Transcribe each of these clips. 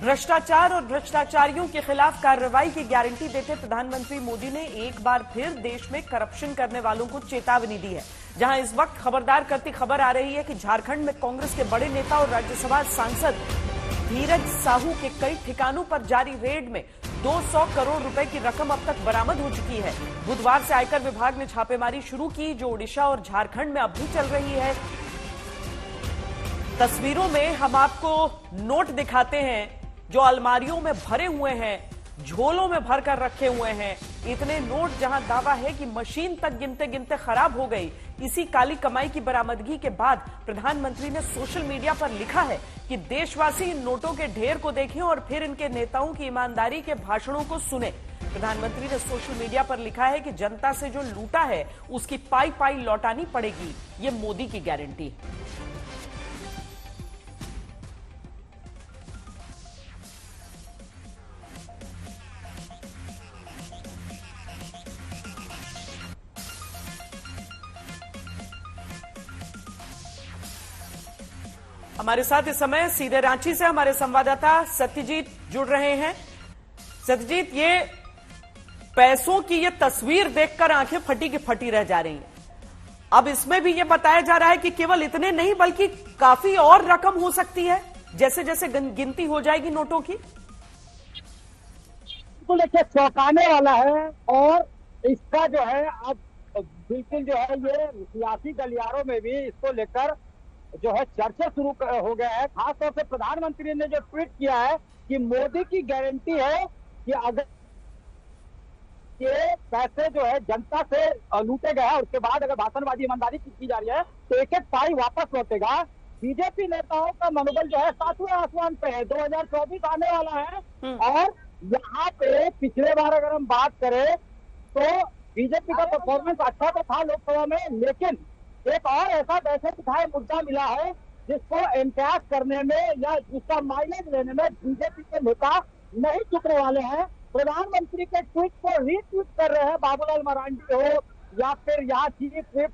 भ्रष्टाचार और भ्रष्टाचारियों के खिलाफ कार्रवाई की गारंटी देते प्रधानमंत्री मोदी ने एक बार फिर देश में करप्शन करने वालों को चेतावनी दी है। जहां इस वक्त खबरदार करती खबर आ रही है कि झारखंड में कांग्रेस के बड़े नेता और राज्यसभा सांसद धीरज साहू के कई ठिकानों पर जारी रेड में 200 करोड़ रुपए की रकम अब तक बरामद हो चुकी है। बुधवार से आयकर विभाग ने छापेमारी शुरू की, जो ओडिशा और झारखंड में अब भी चल रही है। तस्वीरों में हम आपको नोट दिखाते हैं जो अलमारियों में भरे हुए हैं, झोलों में भरकर रखे हुए हैं। इतने नोट जहां दावा है कि मशीन तक गिनते गिनते खराब हो गई। इसी काली कमाई की बरामदगी के बाद प्रधानमंत्री ने सोशल मीडिया पर लिखा है कि देशवासी इन नोटों के ढेर को देखें और फिर इनके नेताओं की ईमानदारी के भाषणों को सुने। प्रधानमंत्री ने सोशल मीडिया पर लिखा है कि जनता से जो लूटा है उसकी पाई पाई लौटानी पड़ेगी। ये मोदी की गारंटी है। हमारे साथ इस समय सीधे रांची से हमारे संवाददाता सत्यजीत जुड़ रहे हैं। सत्यजीत, ये पैसों की ये तस्वीर देखकर आंखें फटी की फटी रह जा रही हैं। अब इसमें भी ये बताया जा रहा है कि केवल इतने नहीं बल्कि काफी और रकम हो सकती है जैसे जैसे गिनती हो जाएगी नोटों की। तो देखिए, चौंकाने वाला है और इसका जो है अब बिल्कुल जो है ये सियासी गलियारों में भी इसको लेकर जो है चर्चा शुरू हो गया है। खासतौर से प्रधानमंत्री ने जो ट्वीट किया है कि मोदी की गारंटी है कि अगर ये पैसे जो है जनता से लूटे गए हैं, उसके बाद अगर भाषणबाजी ईमानदारी की जा रही है तो एक एक पाई वापस लौटेगा। बीजेपी नेताओं का मनोबल जो है सातवें आसमान पे है। 2024 आने वाला है और यहाँ पे पिछले बार अगर हम बात करें तो बीजेपी का परफॉर्मेंस अच्छा तो था लोकसभा में, लेकिन एक और ऐसा वैसे दिखाए मुद्दा मिला है जिसको एनकैश करने में या जिसका माइलेज लेने में बीजेपी के नेता नहीं चुकने वाले हैं। प्रधानमंत्री के ट्वीट को रीट्वीट कर रहे हैं। बाबूलाल मरांडी हो या फिर यहाँ चीफ व्हिप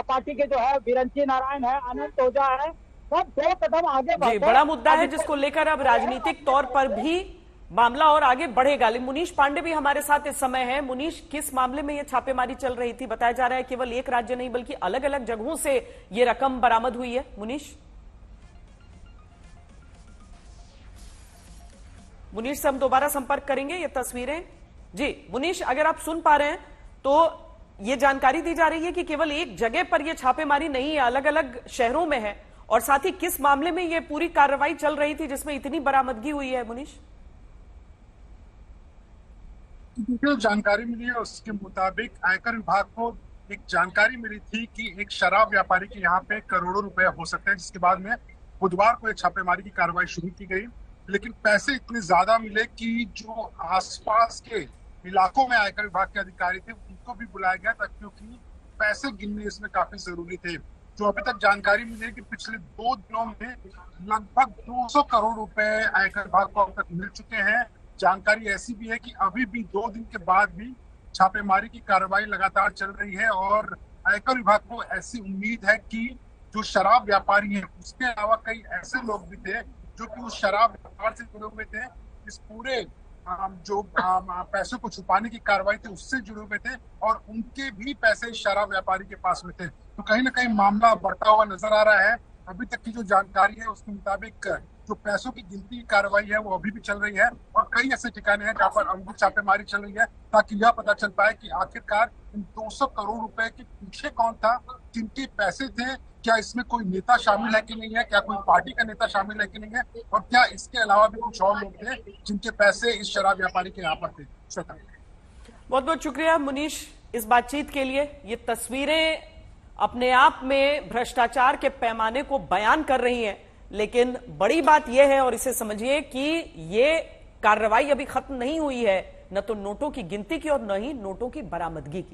पार्टी के जो है बिरंची नारायण है, आनंद ओझा है, सब 2 कदम आगे बढ़े। बड़ा मुद्दा है जिसको लेकर अब राजनीतिक तौर पर भी मामला और आगे बढ़ेगा। मुनीष पांडे भी हमारे साथ इस समय है। मुनीष, किस मामले में ये छापेमारी चल रही थी? बताया जा रहा है केवल एक राज्य नहीं बल्कि अलग अलग जगहों से ये रकम बरामद हुई है। मुनीष से हम दोबारा संपर्क करेंगे। ये तस्वीरें जी मुनीष, अगर आप सुन पा रहे हैं तो ये जानकारी दी जा रही है कि केवल एक जगह पर यह छापेमारी नहीं है, अलग अलग शहरों में है। और साथ ही किस मामले में यह पूरी कार्रवाई चल रही थी जिसमें इतनी बरामदगी हुई है? मुनीष, जो जानकारी मिली है उसके मुताबिक आयकर विभाग को एक जानकारी मिली थी कि एक शराब व्यापारी के यहाँ पे करोड़ों रुपए हो सकते हैं, जिसके बाद में बुधवार को एक छापेमारी की कार्रवाई शुरू की गई। लेकिन पैसे इतने ज्यादा मिले कि जो आसपास के इलाकों में आयकर विभाग के अधिकारी थे उनको भी बुलाया गया था, क्योंकि पैसे गिनने इसमें काफी जरूरी थे। जो अभी तक जानकारी मिली है कि पिछले 2 दिनों में लगभग 200 करोड़ रुपए आयकर विभाग को अब तक मिल चुके हैं। जानकारी ऐसी भी है कि अभी भी 2 दिन के बाद भी छापेमारी की कार्रवाई लगातार चल रही है और आयकर विभाग को ऐसी उम्मीद है कि जो शराब व्यापारी हैं उसके अलावा कई ऐसे लोग भी थे जो कि उस शराब व्यापार से जुड़े हुए थे, इस पूरे जो पैसों को छुपाने की कार्रवाई थी उससे जुड़े हुए थे और उनके भी पैसे शराब व्यापारी के पास में थे। तो कहीं ना कहीं मामला बढ़ता हुआ नजर आ रहा है। अभी तक की जो जानकारी है उसके मुताबिक जो पैसों की गिनती की कार्रवाई है वो अभी भी चल रही है और कई ऐसे ठिकाने हैं जहाँ पर अभी छापेमारी चल रही है, ताकि यह पता चल पाए कि आखिरकार इन 200 करोड़ रुपए के पीछे कौन था, किनके पैसे थे, क्या इसमें कोई नेता शामिल है कि नहीं है, क्या कोई पार्टी का नेता शामिल है कि नहीं है, और क्या इसके अलावा भी कुछ और लोग थे जिनके पैसे इस शराब व्यापारी के यहाँ पर थे। बहुत बहुत शुक्रिया मुनीष इस बातचीत के लिए। ये तस्वीरें अपने आप में भ्रष्टाचार के पैमाने को बयान कर रही हैं, लेकिन बड़ी बात यह है और इसे समझिए कि ये कार्रवाई अभी खत्म नहीं हुई है, न तो नोटों की गिनती की और न ही नोटों की बरामदगी की।